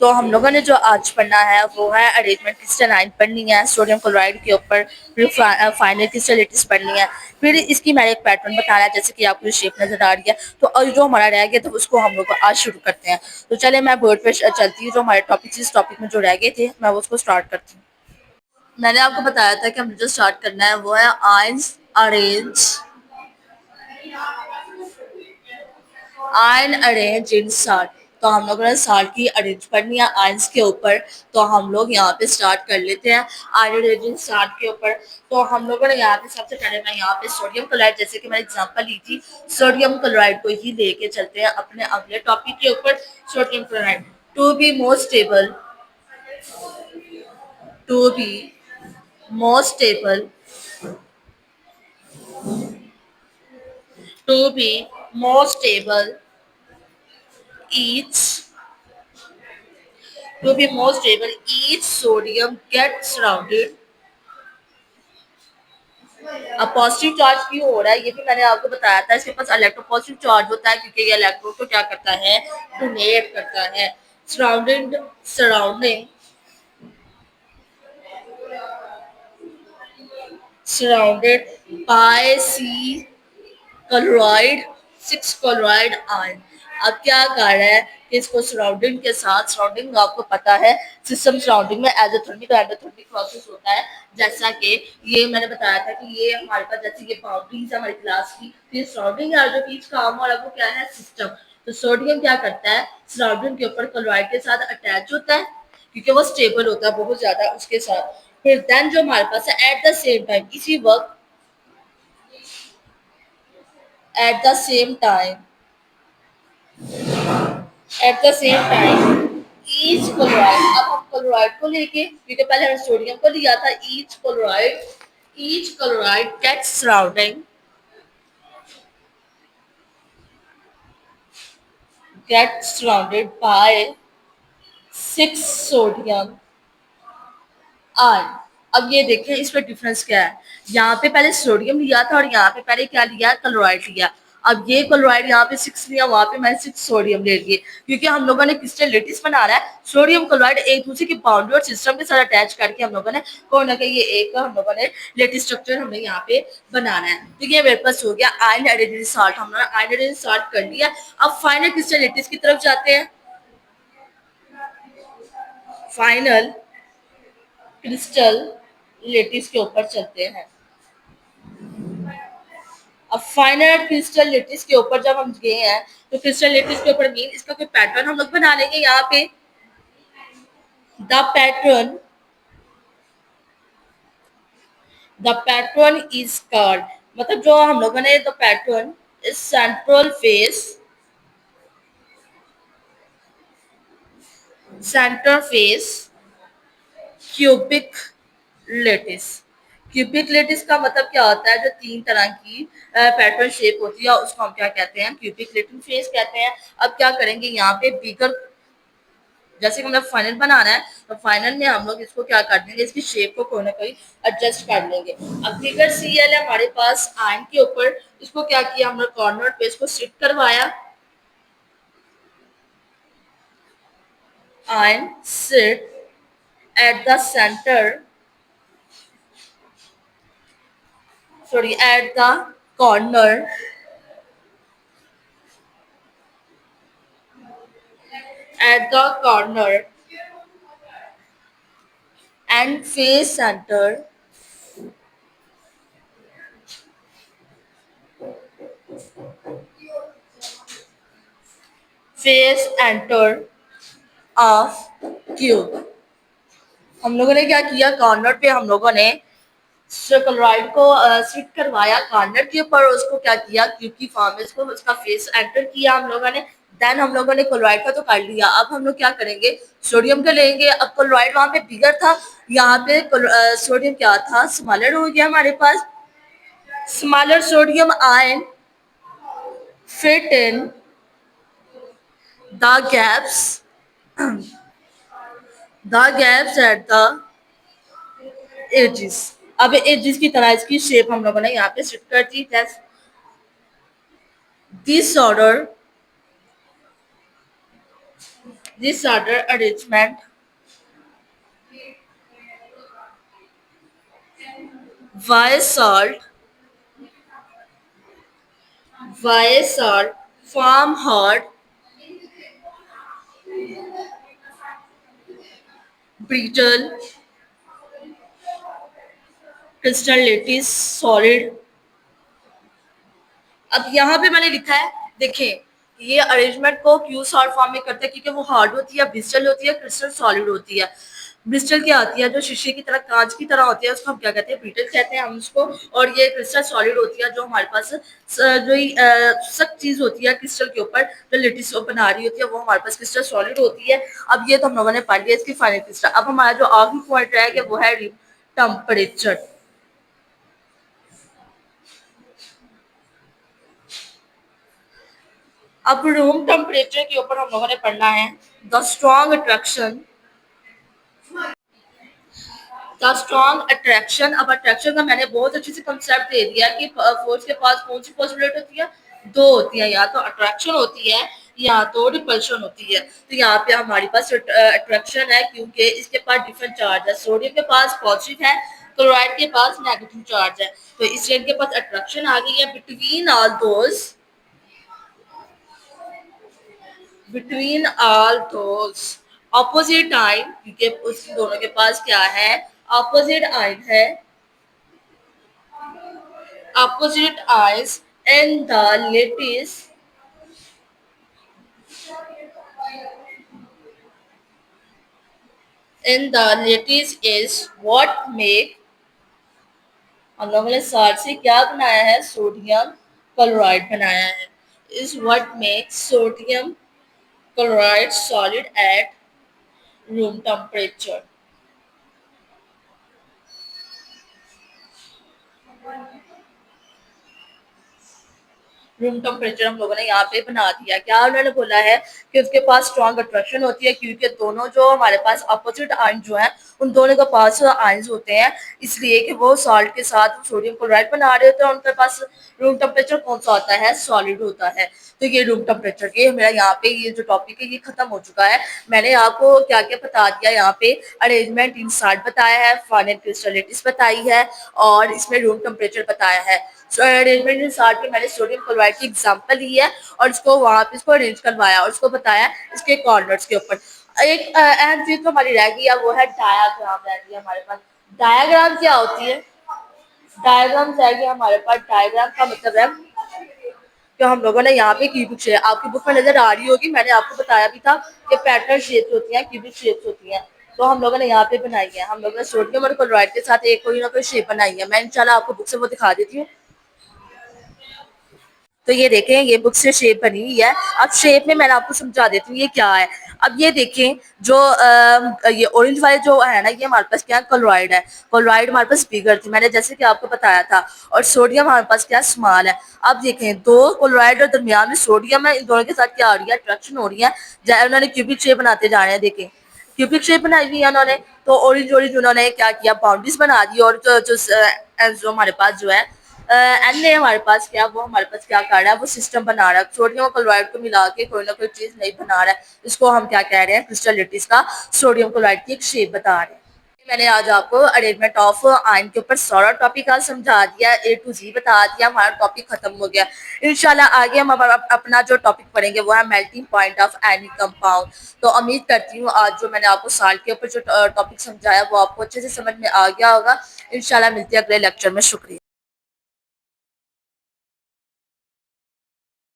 तो हम लोगों ने जो आज पढ़ना है वो है अरेंजमेंट क्रिस्टलाइन पढ़नी है, सोडियम क्लोराइड के ऊपर फिर फाइनल क्रिस्टलिटीज पढ़नी है, फिर इसकी मैंने एक पैटर्न बताना है जैसे कि आपको शेप नजर आ रही है। तो और जो हमारा रह गया तो उसको हम लोग आज शुरू करते हैं। तो चले मैं बोर्ड पे चलती हूँ, जो हमारे टॉपिक इस टॉपिक में जो रह गए थे मैं उसको स्टार्ट करती हूँ। मैंने आपको बताया था कि हमें जो स्टार्ट करना है वो है ions arrange ion arrange in salt. तो हम लोगों ने साल्ट की अरेंज करनी है आयंस के ऊपर। तो हम लोग यहाँ पे स्टार्ट कर लेते हैं आयन अरेंज इन साल्ट के ऊपर। तो हम लोगों ने यहाँ पे सबसे पहले मैं यहाँ पे सोडियम क्लोराइड, जैसे कि मैंने एग्जांपल ली थी, सोडियम क्लोराइड को ही लेके चलते हैं अपने अगले टॉपिक के ऊपर। Sodium chloride to be more stable, to be more stable, to be more stable each to be more stable, each sodium gets surrounded। अब पॉजिटिव चार्ज क्यों हो रहा है ये भी मैंने आपको बताया था। इसके पास इलेक्ट्रो पॉजिटिव चार्ज होता है क्योंकि ये इलेक्ट्रॉन को क्या करता है, डोनेट करता है। Surrounding surrounding surrounded by C chloride, 6 chloride ion. अब क्या कर रहा है कि इसको सराउंडिंग के साथ, सराउंडिंग आपको पता है सिस्टम सराउंडिंग में एजोथर्मिक और एंडोथर्मिक प्रोसेस होता है। जैसा कि ये मैंने बताया था कि ये हमारे पास जैसे ये बाउंड्रीज है हमारी क्लास की, तो ये सराउंडिंग और जो बीच काम हो रहा है वो क्या है, सिस्टम। तो सोडियम क्या करता है, सराउंडिंग के ऊपर क्लोराइड के साथ अटैच होता है क्योंकि वो स्टेबल होता है बहुत ज्यादा उसके साथ। फिर देन जो हमारे पास है एट द सेम टाइम, इसी वक्त at the same time at the same time each chloride. अब हम क्लोराइड को लेके, क्योंकि पहले हमने सोडियम को लिया था, each chloride get surrounded by 6 sodium ion. अब ये देखें इसमें डिफरेंस क्या है। यहाँ पे पहले सोडियम लिया था और यहाँ पे पहले क्या लिया, क्लोराइड लिया। अब ये क्लोराइड यहाँ पे 6 लिया, वहां पे मैंने 6 सोडियम ले लिए क्योंकि हम लोगों ने क्रिस्टल लेटिस बनाना है। सोडियम क्लोराइड एक दूसरे की बाउंड्री और सिस्टम के साथ अटैच करके हम लोगों ने कोई ना कहीं ये एक हम लोगों ने लेटिस स्ट्रक्चर हमें यहाँ पे बनाना है। तो ये मेरे पास हो गया आयन एडिड साल्ट। हमने आयन एडिड साल्ट कर लिया। अब फाइनल क्रिस्टल लेटिस की तरफ जाते हैं। फाइनल क्रिस्टल लेटिस के ऊपर चलते हैं। अब फाइनल क्रिस्टल लेटिस के ऊपर जब हम गए हैं तो क्रिस्टल लेटिस के ऊपर मीन इसका कोई पैटर्न हम लोग बना लेंगे। यहाँ पे the pattern the pattern is called, मतलब जो हम लोगों ने the pattern is centre face cubic lattice. Cubic lattice का मतलब क्या होता है, जो 3 तरह की पैटर्न शेप होती है उसको हम क्या कहते हैं, क्यूबिक लेटिस फेस कहते हैं। अब क्या करेंगे यहाँ पे बिगर, जैसे कि मतलब फाइनल बनाना है तो फाइनल में हम लोग इसको क्या कर देंगे, इसकी शेप को कोई ना कोई एडजस्ट कर लेंगे। अब फिगर सी एल है हमारे पास आयन के ऊपर, इसको क्या किया हमने, कॉर्नर पे इसको सिट करवाया। Ion sit at the centre, sorry at the corner, at the corner and face center of cube। हम लोगों ने क्या किया, कॉर्नर पे हम लोगों ने क्लोराइड को स्विच करवाया कॉर्नर के ऊपर, उसको क्या किया क्यूब की फॉर्म में इसको उसका फेस एंटर किया हम लोगों ने। देन हम लोगों ने क्लोराइड का तो कर लिया। अब हम लोग क्या करेंगे, सोडियम का लेंगे। अब क्लोराइड वहां पे बिगर था, यहाँ पे सोडियम क्या था, स्मॉलर हो गया हमारे पास। Smaller sodium ion fit in the gaps at the edges। अब एजेस की तरह इसकी शेप हम लोगों ने यहाँ पे सेट कर दी। This order This order arrangement. Why salt? Why salt? Farm hard, brittle, crystal lattice, solid. अब यहाँ पे मैंने लिखा है, देखें, ये अरेंजमेंट को क्यू सॉल्ट फॉर्म में करते हैं क्योंकि वो हार्ड होती है, ब्रिस्टल होती है, क्रिस्टल सॉलिड होती है। ब्रिस्टल क्या आती है, जो शीशे की तरह, कांच की तरह होती है, उसको हम क्या कहते हैं, ब्रिटल कहते हैं हम उसको। और ये क्रिस्टल सॉलिड होती है, जो हमारे पास जो सख्त चीज होती है क्रिस्टल के ऊपर, जो लेटिस बना रही होती है, वो हमारे पास क्रिस्टल सॉलिड होती है। अब ये तो हम लोगों ने पढ़ लिया इसकी फाइनल क्रिस्टल। अब हमारा जो आखिरी पॉइंट रहेगा वो है टेम्परेचर। अब रूम टेम्परेचर के ऊपर हम लोगों ने पढ़ना है the strong attraction. The strong attraction. अब अट्रैक्शन का मैंने बहुत अच्छे से कंसेप्ट दे दिया कि फोर्स के पास कौन सी पॉसिबिलिटी होती है, दो होती है, या तो अट्रैक्शन होती है या तो रिपल्शन होती है। तो यहाँ पे हमारे पास अट्रैक्शन है क्योंकि इसके पास डिफरेंट चार्ज है। सोडियम के पास पॉजिटिव है, क्लोराइड के पास नेगेटिव चार्ज है, तो इसलिए इनके पास अट्रैक्शन आ गई है। बिटवीन ऑल दोज ऑपोजिट आइन, क्योंकि उस दोनों के पास क्या है, ऑपोजिट आइन है, opposite eyes and the lattice is what make, हम लोगों ने साल्ट से क्या बनाया है, सोडियम क्लोराइड बनाया है, is what makes sodium chloride solid at room temperature। Room temperature हम लोगों ने यहाँ पे बना दिया। क्या उन्होंने बोला है कि उसके पास स्ट्रॉन्ग अट्रैक्शन होती है क्योंकि दोनों जो हमारे पास अपोजिट आयन जो है उन दोनों के पास आयन्स होते हैं, इसलिए कि वो सॉल्ट के साथ सोडियम क्लोराइड बना रहे होते हैं, उनके पास रूम टेम्परेचर कौन सा होता है, सॉलिड होता है। तो ये रूम टेम्परेचर, ये मेरा यहाँ पे ये जो टॉपिक है ये खत्म हो चुका है। मैंने आपको क्या क्या बता दिया, यहाँ पे अरेंजमेंट इन साल्ट बताया है, फाइनल क्रिस्टलिटीज बताई है, और इसमें रूम टेम्परेचर बताया है। अरेंजमेंट इन साल्ट में मैंने सोडियम क्लोराइड की एग्जांपल ली है और इसको वहां पे इसको अरेंज करवाया और उसको बताया इसके कॉर्नर्स के ऊपर। एक अहम चीज तो हमारी रह गई है, वो है डायाग्राम रह गई हमारे पास। डायाग्राम क्या होती है, डायग्राम जाएगी हमारे पास। डायग्राम का मतलब है कि हम लोगों ने यहाँ पे क्यूबिक शेप, आपकी बुक में नजर आ रही होगी, मैंने आपको बताया भी था कि पैटर्न शेप्स होती हैं, क्यूबिक शेप्स होती हैं, तो हम लोगों ने यहाँ पे बनाई है। हम लोगों ने सोडियम और क्लोराइड के साथ एक कोई ना कोई शेप बनाई है, मैं इंशाल्लाह आपको बुक से वो दिखा देती हूँ। तो ये देखें, ये बुक से शेप बनी हुई है। अब शेप में मैंने आपको समझा देती हूँ ये क्या है। अब ये देखें, जो ये ऑरेंज वाले जो है ना, ये हमारे पास क्या क्लोराइड है। क्लोराइड हमारे पास बिगर थी, मैंने जैसे कि आपको बताया था, और सोडियम हमारे पास क्या स्मॉल है। अब देखें, दो क्लोराइड और दरमियान में सोडियम है, इन दोनों के साथ क्या हो रही है, अट्रैक्शन हो रही है। उन्होंने क्यूबिक शेप बनाते जा रहे हैं, देखें क्यूबिक शेप बनाई हुई है उन्होंने। तो ऑरेंज ऑरेंज उन्होंने क्या किया, बाउंड्रीज बना दी, और जो हमारे पास जो है एन ने हमारे पास क्या, वो हमारे पास क्या कर रहा है, वो सिस्टम बना रहा है, सोडियम और क्लोराइड को मिला के कोई ना कोई चीज नहीं बना रहा है। इसको हम क्या कह रहे हैं, क्रिस्टलिटीज का सोडियम क्लोराइड की एक शेप बता रहे हैं। मैंने आज आपको अरेंजमेंट ऑफ आयन के ऊपर सारा टॉपिक आज समझा दिया, ए टू जी बता दिया, हमारा टॉपिक खत्म हो गया। इंशाल्लाह आगे हम अपना जो टॉपिक पढ़ेंगे वो है melting point of any compound. तो उम्मीद करती हूँ आज जो मैंने आपको साल्ट के ऊपर जो टॉपिक समझाया वो आपको अच्छे से समझ में आ गया होगा। इंशाल्लाह मिलते हैं अगले लेक्चर में। शुक्रिया।